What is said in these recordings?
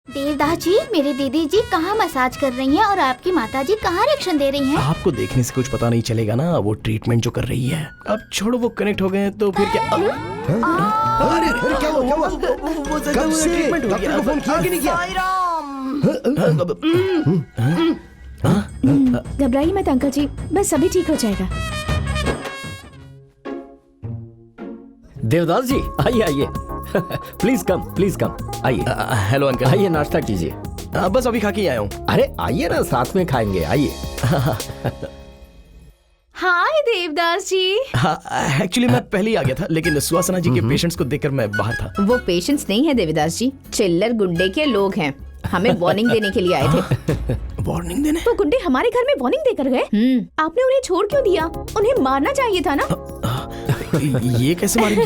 देवदास जी, मेरी दीदी जी कहाँ मसाज कर रही हैं और आपकी माता जी कहाँ रिएक्शन दे रही हैं? आपको देखने से कुछ पता नहीं चलेगा ना, वो ट्रीटमेंट जो कर रही है। अब छोड़ो, वो कनेक्ट हो गए हैं तो फिर क्या। अरे क्या हुआ? कब से डॉक्टर को फोन किया कि नहीं किया? घबराइए मत अंकल जी, बस सभी ठीक हो जाएगा। देवदास जी आइए आइए प्लीज कम आइए। Hello uncle. आइए नाश्ता कीजिए। बस अभी खा के आया हूँ। अरे आइए ना, साथ में खाएंगे, आइए। हाय देवदास जी। एक्चुअली मैं पहले ही आ गया था, लेकिन सुहासना जी के पेशेंट्स को देखकर मैं बाहर था। वो पेशेंट्स नहीं है देवदास जी, चिल्लर गुंडे के लोग हैं। हमें वार्निंग देने के लिए आए थे। वार्निंग देने? वो गुंडे हमारे घर में वार्निंग देकर गए। आपने उन्हें छोड़ क्यों दिया? उन्हें मारना चाहिए था ना। ये कैसे मारेंगे?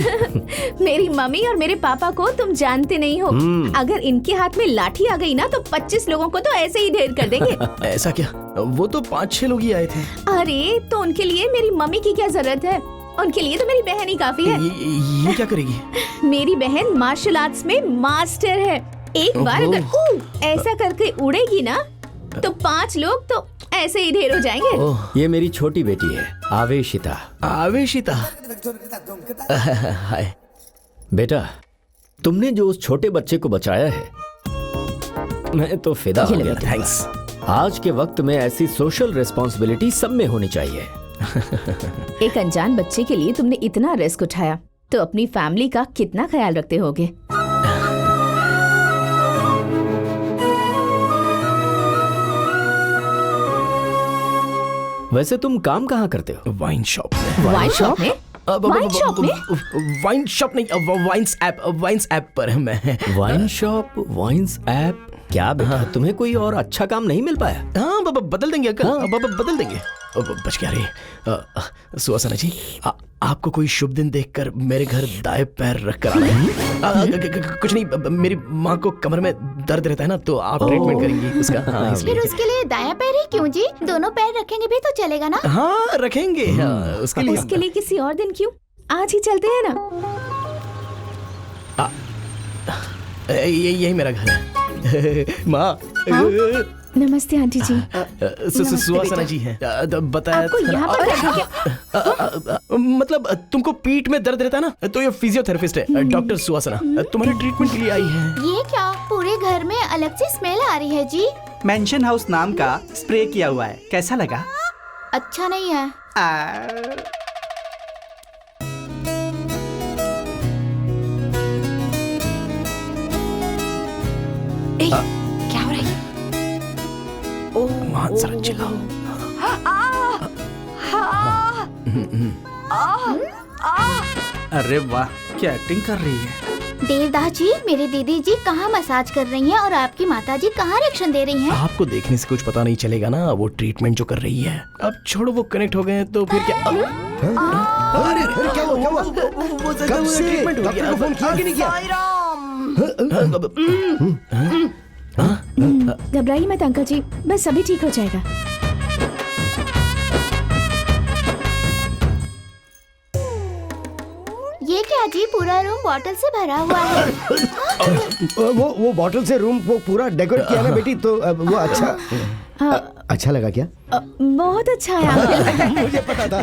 मेरी मम्मी और मेरे पापा को तुम जानते नहीं हो। अगर इनके हाथ में लाठी आ गई ना तो 25 लोगों को तो ऐसे ही ढेर कर देंगे। ऐसा क्या? वो तो 5-6 लोग ही आए थे। अरे तो उनके लिए मेरी मम्मी की क्या जरूरत है? उनके लिए तो मेरी बहन ही काफी है। ये क्या करेगी? मेरी बहन मार्शल आर्ट्स में मास्टर है। एक बार अगर ऐसा करके उड़ेगी ना तो 5 लोग तो ऐसे ही ढेर हो जाएंगे। ये मेरी छोटी बेटी है आवेशिता। आवेशिता? हाय बेटा, तुमने जो उस छोटे बच्चे को बचाया है, मैं तो फिदा हो गया। थैंक्स। आज के वक्त में ऐसी सोशल रिस्पॉन्सिबिलिटी सब में होनी चाहिए। एक अनजान बच्चे के लिए तुमने इतना रिस्क उठाया, तो अपनी फैमिली का कितना ख्याल रखते होगे। वैसे तुम काम कहाँ करते हो? वाइन शॉप में। वाइन शॉप में? वाइन शॉप में? वाइन शॉप नहीं, वाइन्स ऐप पर है मैं। Wine shop, wines app? क्या बेटा, तुम्हें कोई और अच्छा काम नहीं मिल पाया? हाँ बाबा, बदल देंगे अंकल। बदल देंगे। बच क्या रे। सुहासना जी, आपको कोई शुभ दिन देखकर मेरे घर दाएं पैर रख कर आना है। कुछ नहीं, मेरी माँ को कमर में दर्द रहता है ना, तो आप ट्रीटमेंट करेंगी उसका। हाँ, फिर उसके लिए दायां पैर ही क्यों जी? दोनों पैर रखेंगे भी तो चलेगा ना? हाँ रखेंगे। उसके लिए किसी और दिन क्यों? आज ही चलते हैं ना। यही मेरा घर है। माँ। नमस्ते आंटी जी। सुहासना जी हैं। बताया आपको यहाँ पर रखेंगे? मतलब तुमको पीठ में दर्द रहता है ना, तो ये फिजियोथेरेपिस्ट है डॉक्टर सुहासना, तुम्हारे ट्रीटमेंट के लिए आई है। ये क्या, पूरे घर में अलग से स्मेल आ रही है जी? मेंशन हाउस नाम का स्प्रे किया हुआ है, कैसा लगा? अच्छा नहीं है। क्या हो रहा है? मान सर चिल्लाओ। अरे वाह, क्या एक्टिंग कर रही है। देवदास जी, मेरी दीदी जी कहाँ मसाज कर रही हैं और आपकी माता जी कहाँ रिएक्शन दे रही हैं? आपको देखने से कुछ पता नहीं चलेगा ना, वो ट्रीटमेंट जो कर रही है। अब छोड़ो, वो कनेक्ट हो गए हैं तो फिर क्या। अरे क्या हुआ? कब से डॉक्टर को फोन किया कि नहीं किया? घबराइए मत अंकल जी, बस सभी ठीक हो जाएगा। ये क्या जी, पूरा रूम बॉटल से भरा हुआ है। वो बॉटल से रूम वो पूरा डेकोरेट किया ना बेटी, तो वो अच्छा लगा क्या? बहुत अच्छा है। मुझे पता था।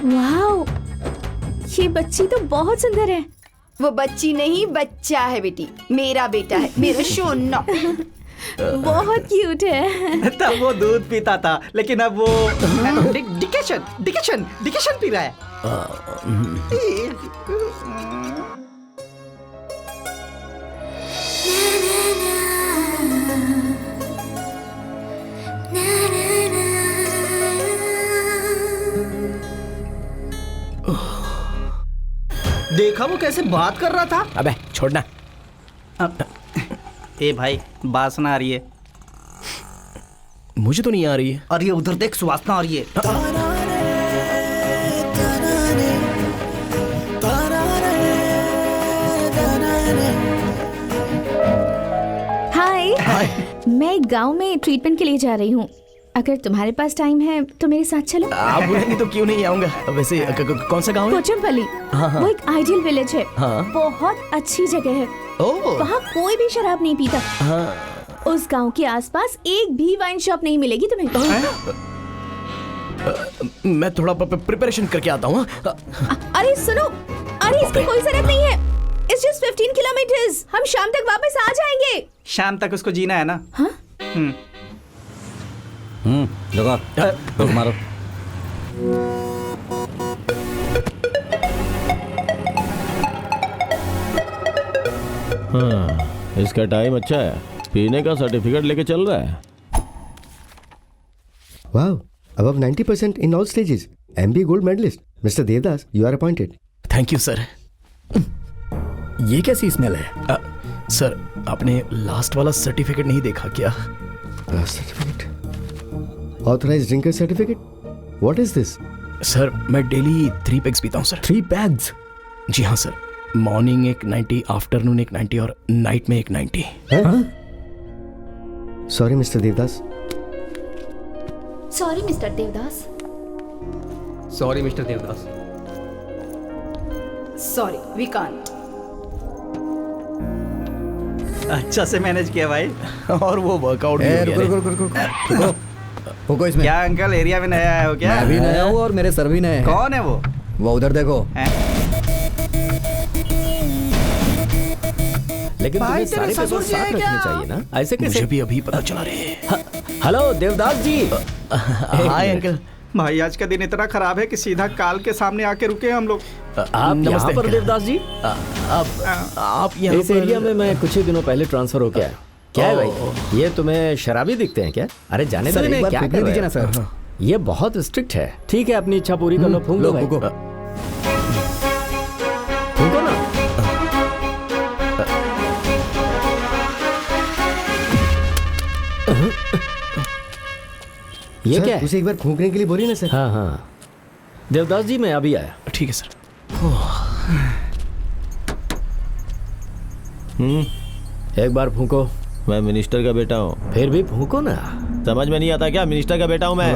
वाओ, ये बच्ची तो बहुत सुंदर है। वो बच्ची नहीं, बच्चा है बेटी, मेरा बेटा है, मेरा सोना। बहुत क्यूट है। तब वो दूध पीता था, लेकिन अब वो डिकेशन पी रहा है। देखा वो कैसे बात कर रहा था। अबे छोड़ना। ए भाई, वासना आ रही है। मुझे तो नहीं आ रही है। और ये उधर देख, सुवासना आ रही है। हाय, मैं गांव में ट्रीटमेंट के लिए जा रही हूँ। अगर तुम्हारे पास टाइम है तो मेरे साथ चलो। आप बोलेंगे तो क्यों नहीं आऊंगा। वैसे कौन सा गांव है? पोचमपल्ली। वो एक आइडियल विलेज है। बहुत अच्छी जगह है। वहाँ कोई भी शराब नहीं पीता। उस गांव के आसपास एक भी वाइन शॉप नहीं मिलेगी तुम्हें। मैं थोड़ा प्रिपरेशन करके आता हूँ। अरे सुनो, अरे इसकी कोई जरूरत नहीं है। It's just 15 kilometres. हम शाम तक वापस आ जाएंगे। शाम तक उसको जीना है ना? हाँ? रुक मारो। हाँ, इसका टाइम अच्छा है। पीने का सर्टिफिकेट लेके चल रहा है। Wow, above 90% in all stages. MBA gold medalist. Mr. Devdas, you are appointed. Thank you sir. ये कैसी स्मेल है? सर आपने लास्ट वाला सर्टिफिकेट नहीं देखा क्या? Last certificate. Authorized drinker certificate? What is this? Sir मैं डेली 3 पैग्स पीता हूँ सर। 3 पैग्स? जी हाँ सर। मॉर्निंग एक 90, आफ्टरनून एक 90 और नाइट में एक 90। Sorry, Mr. Devdas. Sorry mister Devdas. Sorry mister Devdas. Sorry we can't. अच्छा से मैनेज किया भाई। और वो वर्कआउट रुको इसमें। क्या अंकल एरिया में नया आया हो क्या? मैं भी नया हूँ और मेरे सर भी नए हैं। कौन है वो? वो उधर देखो। लेकिन तुम्हें सारे पेपर साथ रखने चाहिए ना, ऐसे कैसे? मुझे भी अभी पता चला रे। Hello Devdas ji. Hi uncle. भाई आज का दिन इतना खराब है कि सीधा काल के सामने आके रुके हम लोग। आप यहाँ पर देवदास जी? आप यहाँ इस एरिया में मैं कुछ ही दिनों पहले ट्रांसफर हो गया। क्या है भाई, ये तुम्हें शराबी दिखते हैं क्या? अरे जाने दो, एक बार पिकने दीजिए ना सर। ये बहुत स्ट्रिक्ट है। ठीक है, अपनी इच्छा पूरी कर लो। फूंक लो भाई। फूंको ना। ये सर, क्या है? उसे एक बार फूंकने के लिए बोलिए ना सर। हाँ हाँ देवदास जी, मैं अभी आया। ठीक है सर। एक बार फूंको। मैं मिनिस्टर का बेटा हूँ। फिर भी फूंको ना। समझ में नहीं आता क्या? मिनिस्टर का बेटा हूँ मैं।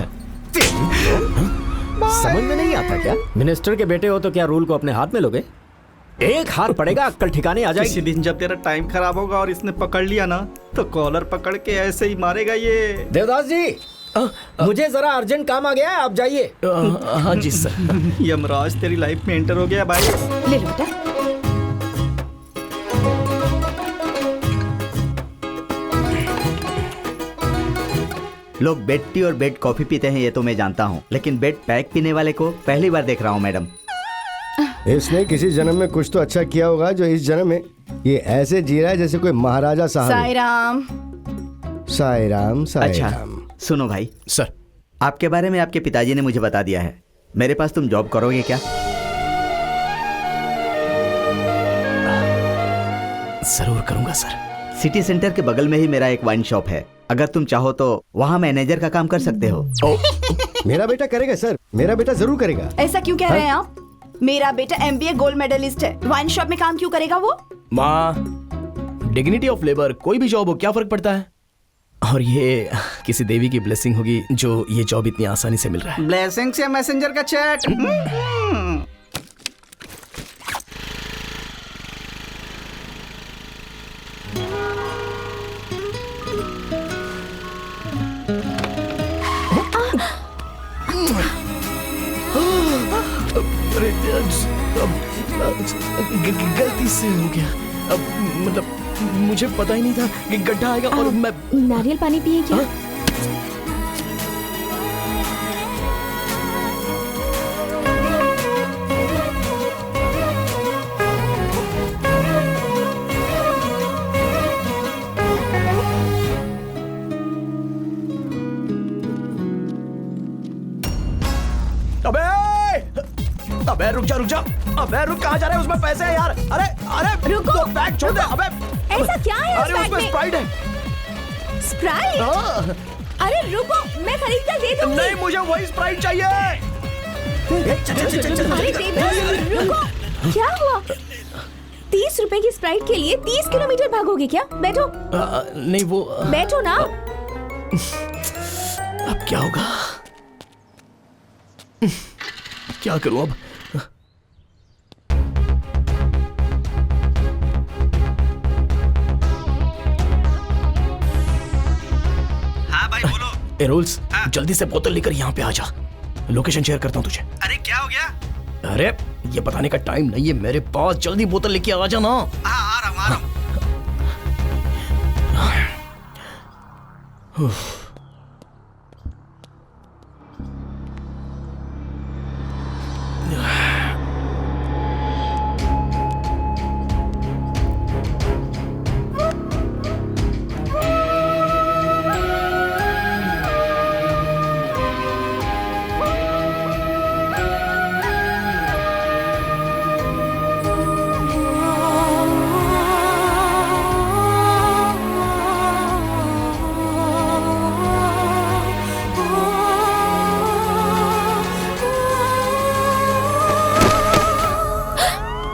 समझ में नहीं आता क्या? मिनिस्टर के बेटे हो तो क्या रूल को अपने हाथ में लोगे? एक हाथ पड़ेगा, अक्कल ठिकाने आ किसी जाएगी। दिन जब तेरा टाइम खराब होगा और इसने पकड़ लिया ना, तो कॉलर पकड़ के ऐसे ही मारेगा ये। देवदास जी, मुझे जरा अर्जेंट काम आ गया है, आप जाइए। हाँ जी सर। यमराज तेरी लाइफ में एंटर हो गया भाई। ले लो बेटा। लोग बेड टी और बेड कॉफी पीते हैं ये तो मैं जानता हूँ, लेकिन बेड पैक पीने वाले को पहली बार देख रहा हूँ मैडम। इसने किसी जन्म में कुछ तो अच्छा किया होगा जो इस जन्म में ये ऐसे जी रहा है जैसे कोई महाराजा साहब। साई राम। साई राम, साई अच्छा राम। सुनो भाई, सर आपके बारे में आपके पिताजी ने मुझे बता दिया है। मेरे पास तुम जॉब करोगे क्या? जरूर करूंगा सर। सिटी सेंटर के बगल में ही मेरा एक वाइन शॉप है। अगर तुम चाहो तो वहाँ मैनेजर का काम कर सकते हो। मेरा बेटा करेगा सर, मेरा बेटा जरूर करेगा। ऐसा क्यों कह रहे हैं आप? मेरा बेटा MBA गोल्ड मेडलिस्ट है। वाइन शॉप में काम क्यों करेगा वो? माँ, डिग्निटी ऑफ लेबर, कोई भी जॉब हो क्या फर्क पड़ता है? और ये किसी देवी की ब्लेसिंग होगी जो ये जॉब इतनी आसानी से मिल रहा है। ब्लेसिंग से मैसेंजर का चैट। अरे गलती से हो गया। मतलब मुझे पता ही नहीं था कि गड्ढा आएगा। और मैं नारियल पानी पिए क्या? अबे रुक जा। अबे रुक, कहाँ जा रहे हैं? उसमें पैसे हैं यार। अरे रुको। तो बैग छोड़ दे। अबे ऐसा क्या है उस अरे बैग उसमें में? स्प्राइट है। स्प्राइट? अरे रुको, मैं खरीद कर दे दूंगी। नहीं, मुझे वही स्प्राइट चाहिए। अरे देवदास, रुको। क्या हुआ? 30 रुपए की स्प्राइट के लिए 30 किलोमीटर भागोगे क्या? बैठो। नहीं वो बैठो ना। अब क्या होगा? क्या करूं अब? हाँ भाई बोलो। ए रूल्स, जल्दी से बोतल लेकर यहाँ पे आ जा। लोकेशन शेयर करता हूँ तुझे। अरे क्या हो गया? अरे ये बताने का टाइम नहीं है मेरे पास, जल्दी बोतल लेके आ जा ना। हाँ आ रहा हूँ आ रहा हूँ।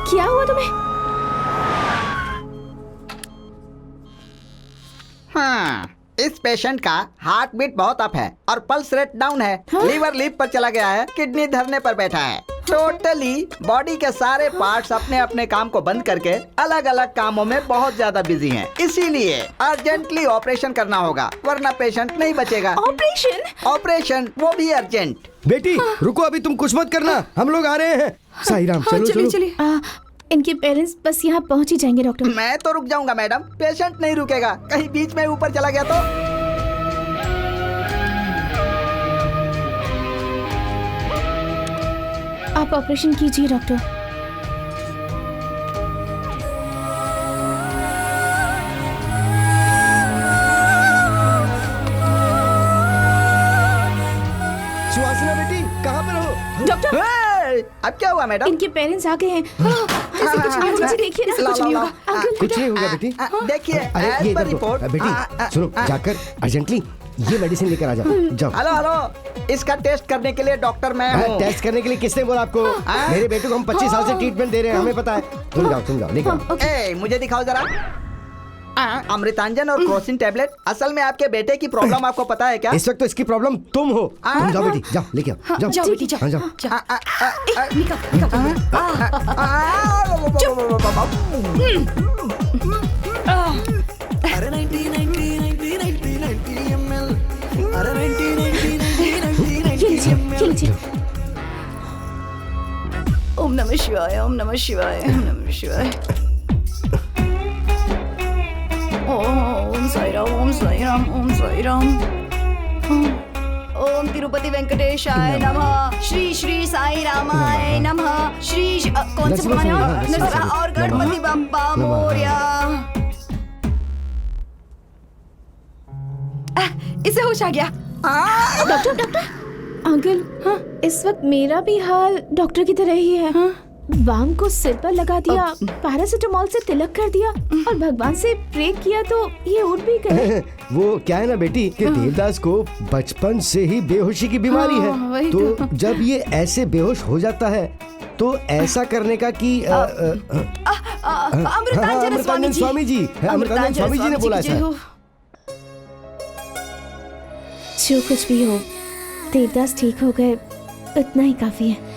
क्या हुआ तुम्हें? हाँ, इस पेशेंट का हार्ट बीट बहुत अप है और पल्स रेट डाउन है। लीवर लीप पर चला गया है, किडनी धरने पर बैठा है। टोटली बॉडी के सारे पार्ट्स अपने अपने काम को बंद करके अलग अलग कामों में बहुत ज्यादा बिजी हैं। इसीलिए अर्जेंटली ऑपरेशन करना होगा, वरना पेशेंट नहीं बचेगा। ऑपरेशन? ऑपरेशन, वो भी अर्जेंट। बेटी रुको, अभी तुम कुछ मत करना, हम लोग आ रहे हैं। साईं राम, चलो चलो। इनके पेरेंट्स बस यहाँ पहुँच ही जाएंगे डॉक्टर। मैं तो रुक जाऊंगा मैडम, पेशेंट नहीं रुकेगा। कहीं बीच में ऊपर चला गया तो। आप ऑपरेशन कीजिए डॉक्टर। सुहासिना बेटी, कहाँ पर हो? डॉक्टर, अब क्या हुआ मैडम? इनके पेरेंट्स आ गए हैं। ऐसे कुछ नहीं होगा, देखिए ना, कुछ नहीं होगा। अंकल, कुछ नहीं होगा बेटी। देखिए अरे ये as per इधर दो। report, बेटी सुनो, जाकर अर्जेंटली ये मेडिसिन लेकर आ जाओ। जाओ। हेलो हेलो, इसका टेस्ट करने के लिए डॉक्टर मैं हूँ। टेस्ट करने के लिए किसने बोला आपको? मेरे बेटे को हम 25 साल से ट्रीटमेंट दे रहे हैं, हमें पता है। तुम जाओ लेकर। ए, मुझे दिखाओ जरा। अमृतांजन और क्रोसिन टैबलेट। असल में आपके बेटे की प्रॉब्लम आपको पता है क्या? इस वक्त तो इसकी प्रॉब्लम तुम हो। तुम जाओ बेटी, जाओ लेके आओ। जाओ बेटी, जाओ। हाँ, जाओ। ओम नमः शिवाय, ओम नमः शिवाय, ओम नमः शिवाय। ओम साई राम, ओम साई राम, ओम साई राम। ओम तिरुपति वेंकटेशाय नमः। श्री श्री साई रामाय नमः। श्री कौन से भगवान है? नरसिंह और गणपति बप्पा मोरया। इसे होश आ गया। डॉक्टर, अंकल, हाँ, इस वक्त मेरा भी हाल डॉक्टर की तरह ही है। हाँ? बाम को सिर पर लगा दिया, पैरासिटामोल से तिलक कर दिया और भगवान से प्रे किया तो ये उठ भी गए। वो क्या है ना बेटी कि देवदास को बचपन से ही बेहोशी की बीमारी है। तो जब ये ऐसे बेहोश हो जाता है तो ऐसा करने का कि अमृतांजन स्वामी जी ने बोला ऐसा। जो कुछ भी हो, देवदास ठीक हो गए, इतना ही काफी है।